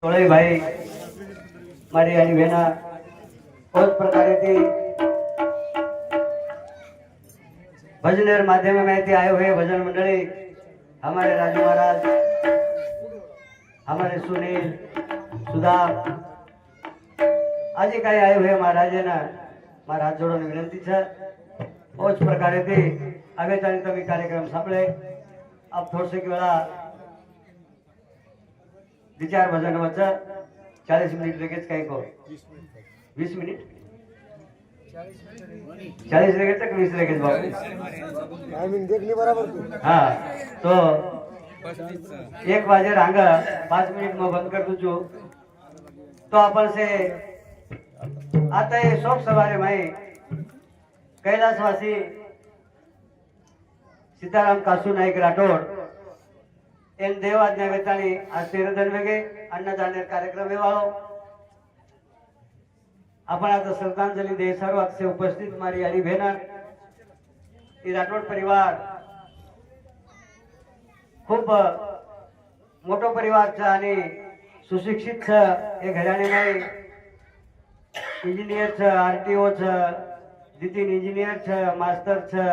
तोळे भाई मारी आणि बहना बहुत प्रकारे थे भजनेर माध्यम में थे आए हुए भजन मंडली हमारे राजू महाराज, हमारे सुनील सुधा आज काही आए हुए महाराजे ना मारा हाथ जोड़ने विनंती है। उस प्रकार थे आगे चाली तभी कार्यक्रम सापड़े अब थोड़ से वेळा विचार भजन वच्चा 40 मिनिट लगेच काही को 20 मिनिट 40 लगेच तक 20 लगेच बाबू टाइमिंग देख ली बराबर। हाँ तो 1 बजे रांगा 5 मिनिट में बंद कर दूँ तो अपन से आता है शोक सवारे में कैलाशवासी सीताराम कासू नाईक राठोड एन देवाज्ञा वेताणी आज 13 वेगे अन्नदान कार्यक्रम वेवाळो आपण आता श्रद्धांजली दे सर्व से उपस्थित मारी आणि बहना ही राठोड परिवार खूप मोठो परिवार छ आणि सुशिक्षित छ हे घराणे नाही इंजिनियर छ आरटीओ छ नितीन इंजिनियर छ मास्टर छ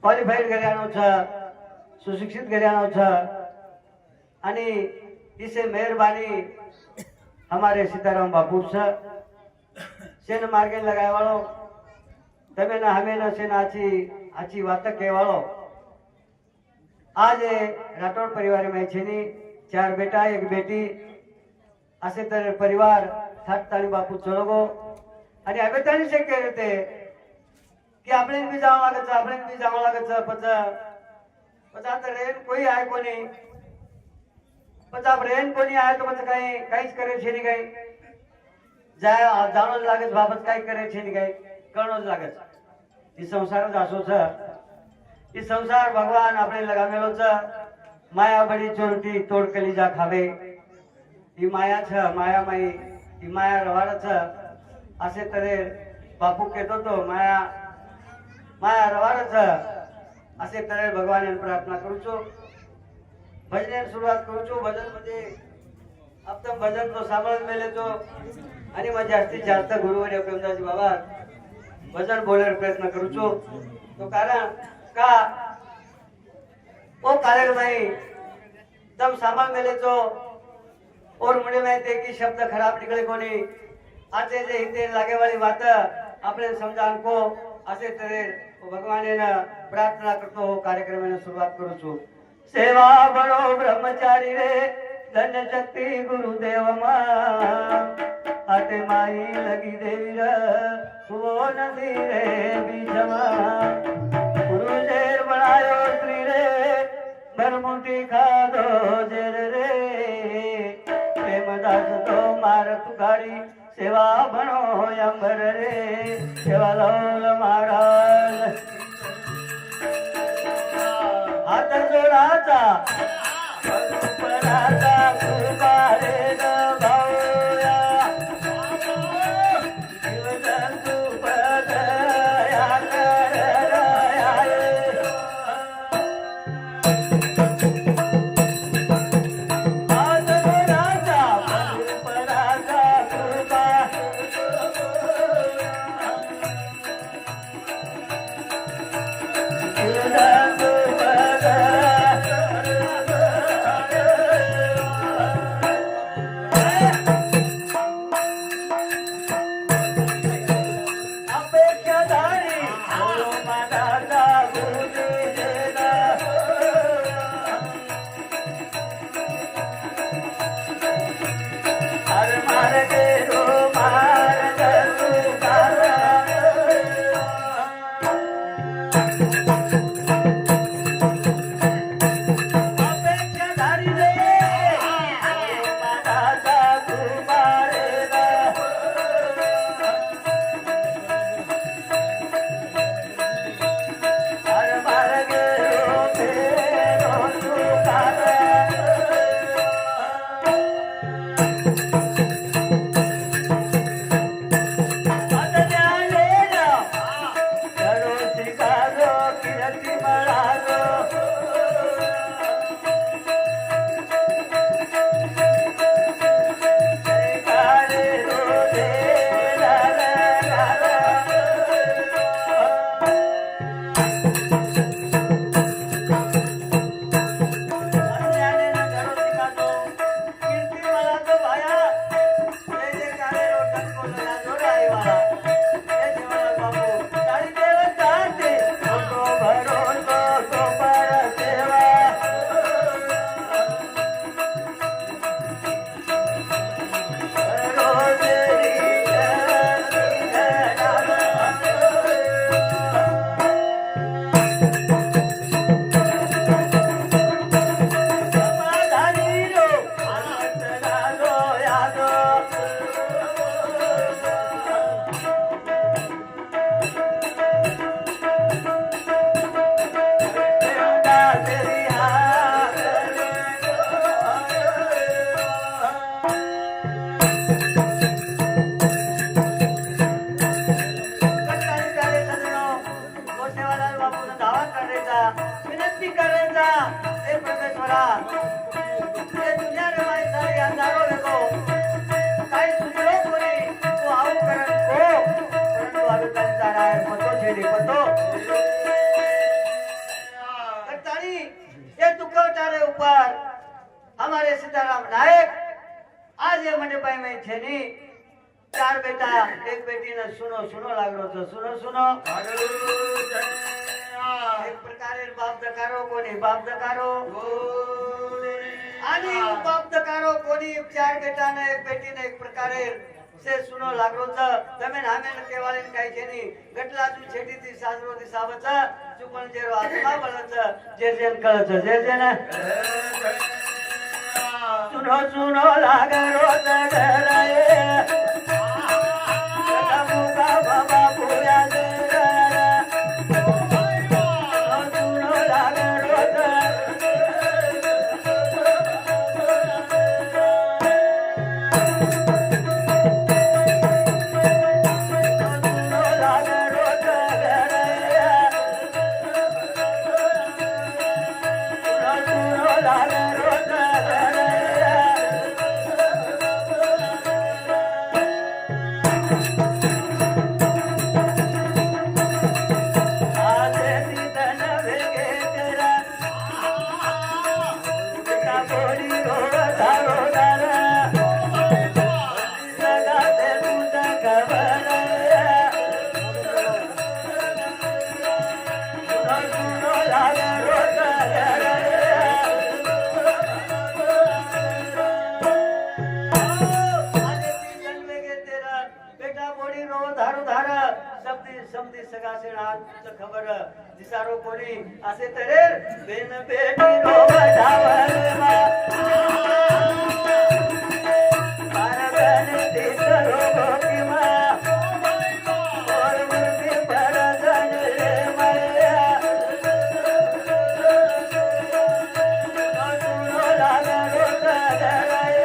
क्वालिफाइड घराणो छ सुशिक्षित घराणो छ आणि इसे मेहरबानी हमारे सीताराम बापू छ सेन मार्गे लगाय वाळो तमे ना हमें ना सेन आची वात कहेवाळो आज राठोड परिवार में छेनी 4 बेटा 1 बेटी असे तर परिवार थाटतानी बापू चलोगो आणि अबेतानी से कह रहे कि આપણે भी जावं लागत આપણે भी जावं लागत पचा तर रेन कोई आए कोनी पचा रेन कोनी आए तो पचा काही काहीच करे छे नहीं काही जाय जाणो लागत बाबत काही करे छे नहीं काही करणो लागत ई संसार जासो छ ई संसार भगवान આપણે लगामेलो छ माया बड़ी चोरटी तोड़ कलीजा खावे ई माया छ माया माई ई माया रवाड छ असे तरे बापू कहतो तो माया माया रवाड छ असे तरे भगवान प्रार्थना करू छो भजन सुरुवात करू छो भजन मध्ये आपण भजन तो सांभाळत मेले तो आणि मग जास्तीत जास्त गुरुवर्य प्रेमदासजी बाबा भजन बोलायला प्रयत्न करू छो तो कारण का वो कार्यक्रम नहीं तब सांभाळ मेले तो और मुझे में थे कि शब्द खराब निकले कोनी आते जे हिते लागे वाली बात आपने समझान को असे तरे भगवान ने प्रार्थना करतो हो कार्यक्रम में शुरुआत करू छु सेवा बड़ो ब्रह्मचारी रे धन्य शक्ति गुरुदेव मा आते माई लगी देवी रे वो नदी रे बीजमा गुरु जेर बनायो श्री रे बरमुटी खादो जेर रे प्रेमदास तो मारत गाड़ी सेवा बनो अंबर रे सेवा लौल महाराज हाथ जोडाचा पराचा कृपारे न भाऊया जीवजंतु पदया करया हमारे सीताराम नायक आज ये मंडपाई में थे नी 4 बेटा एक बेटी ने सुनो सुनो लागलो तो सुनो सुनो एक प्रकारे बाप दकारो कोणी बाप दकारो आणि बाप दकारो कोणी 4 बेटा ने एक बेटी ने एक प्रकारे से सुनो लागलो छ તમે નામે ને કેવાલે કાઈ છે ની ગટલા તું છેટી થી સાજરો થી સાવચ ચુપણ જેરો આત્મા બળ छ જે જેન કળ छ જે જેને सुनो सुनो लागरो तगराए मुका बाबा पूया खबर दिसारो कोणी असे तरे बेन बेटी रो बजावलमा पारगन दिसरो गोकीमा और मुर्ती परगन रे मया सुनो लागरो तगराए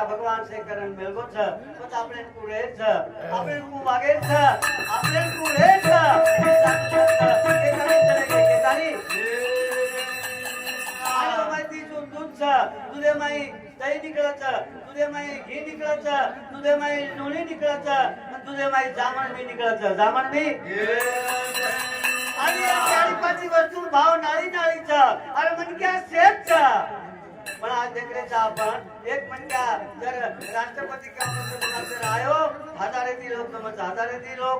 भगवान से करण मेलगो छ तो आपले कुळे छ आपले कु वागे छ आपले कुळे छ के करे चले के ताली आयो माहिती जो दूध छ दुधे माई दही निकळत छ दुधे माई घी निकळत छ दुधे माई लोणी निकळत छ आणि दुधे माई जामण बी निकळत छ जामण बी आणि चारी पाची वस्तू भाव नाळी नाळी छ अरे मन क्या सेट छ पण आज देखरेचा आपण एक म्हणजे जर राष्ट्रपती किंवा जर आयो हजारेती लोक समज हजारेती लोक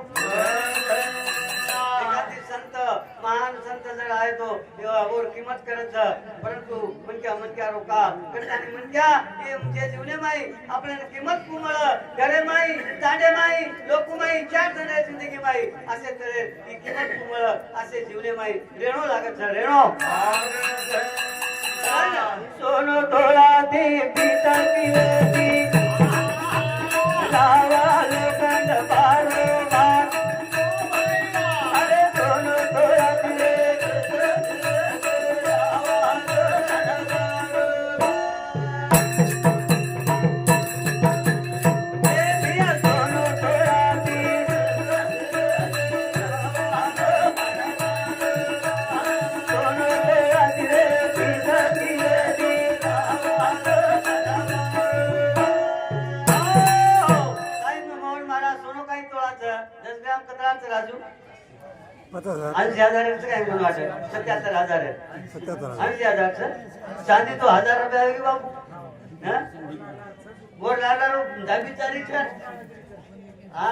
एखादी संत महान संत जर आहे तो और किंमत करत परंतु मनक्या रोका करतानी मनक्या हे म्हणजे जीवने माई आपल्याला किंमत कुमळ घरे माई तांडे माई लोक माई चार जण जिंदगी माई असे तरे ही किंमत कुमळ असे जीवने माई रेणो लागत रेणो सोनो तोला दे पिता की लावाल कंड पारो अरे सोनो तोला दे सोनो तोला दे सोनो तोला दे पिता की बाराचं 10 ग्राम कत्राचं राजू 50,000 80,000 काय म्हणून वाटत 77,000 आहे 77,000 80,000 चांदी तो 1,000 रुपये आहे की बाबू हा वर लागणार दहावी तारीख हा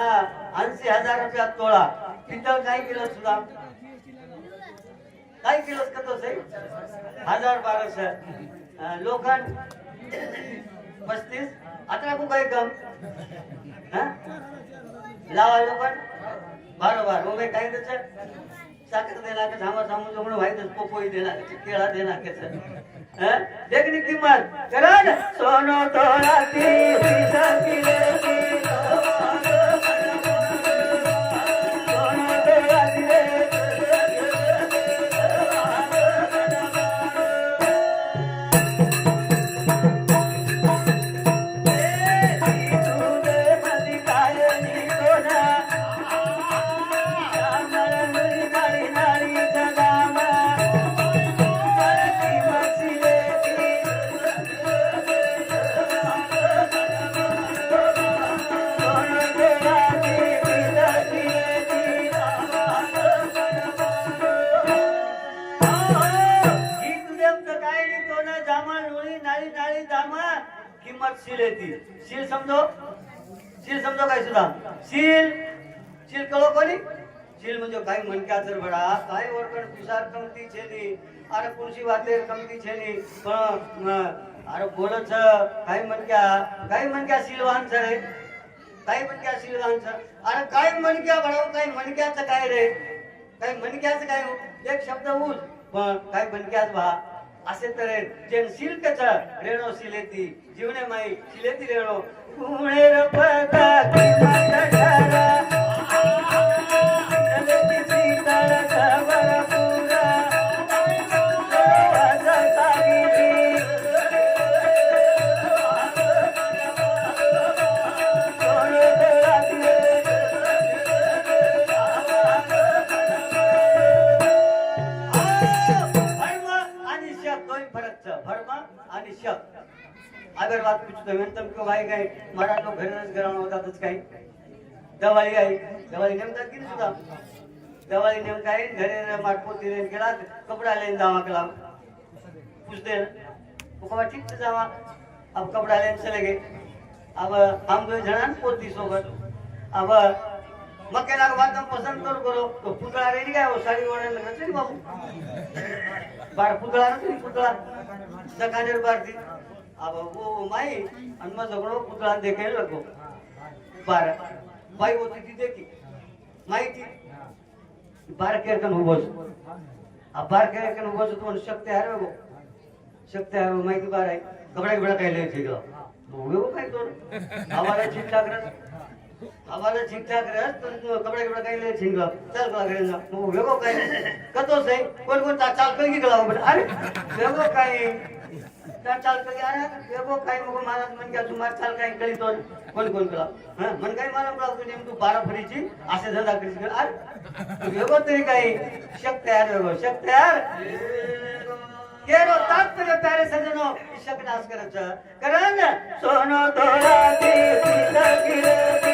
80,000 रुपया तोळा पितळ काय किलो सुद्धा काय किलो करतो साहेब 1,000-1,200 लोखंड 35 आता को काही कम हा लावा लोखंड बरोबर वो मैं काही त्याच साखर देणार का थांबा थांबून जमून व्हायचं पोपोई देणार केळा देणार कसं हा देखनी किंमत करण सोनो तोळा ती शील समजो काय सुद्धा शील कळो कोणी शील म्हणजे काय मनक्याचर बडा काय वरकण पिसार कमती छेनी अरे कुणशी वाते कमती छेनी पण अरे बोलच काय मनक्या शीलवान रे काय मनक्या शीलवान अरे काय मनक्या बडाव काय मनक्याचं काय रे काय मनक्याचं काय एक शब्द उज पण काय मनक्याच भा असे तर जेन शिल्कच रेणो शिलेती जीवने माई शिलेती रेणो कुणेर पदा किमतरा नलती सीतार खबर पुरा वाजा सागिरी आणि शब्द अगर बात पूछतो मैं तुमको भाई काय मराठ लोक घरच घराणं होतातच काही दिवाळी आहे दिवाळी नेमतात की सुद्धा दिवाळी नेम काय घरे माटपोती रेन केला कपडा लेन जावा केला पूछते ना ठीक से जावा अब कपड़ा लेन चले गए अब हम दो जन पोती सोबत अब मक्के लाग बात हम पसंद करो तो पुतळा रेडी काय वो साडी ओढायला लागत नाही बाबू बार पुतळा नाही पुतळा दकानेर बारती अब वो माई अनमा झगड़ो पुतळा देखायला लगो बार बाई होती ती देखी माहिती बार केर कन उभोस अब बार केर कन उभोस तो शक्ती हारे वो शक्ती हारे माहिती बार आहे कपडा बिडा काय ले ठेगला वो काय तो हमारा ठीक ठाक रह तो कपडा बिडा काय ले ठेगला चल का घरे ना वो वेगो काय कतो सही कोण चाल कर की गला अरे वेगो काय चाल कर अरे वेगो काय मग महाराज मन क्या तुम्हार चाल काय कळी तो कोण कला हां मन काय मला म्हणतो नेम तू 12 फरीची असे धंदा करीस अरे वेगो तरी काय शक्ती यार केरो तात्पर्य प्यारे सजनो शक नाश करच करण सोनो तोरा ती गिरे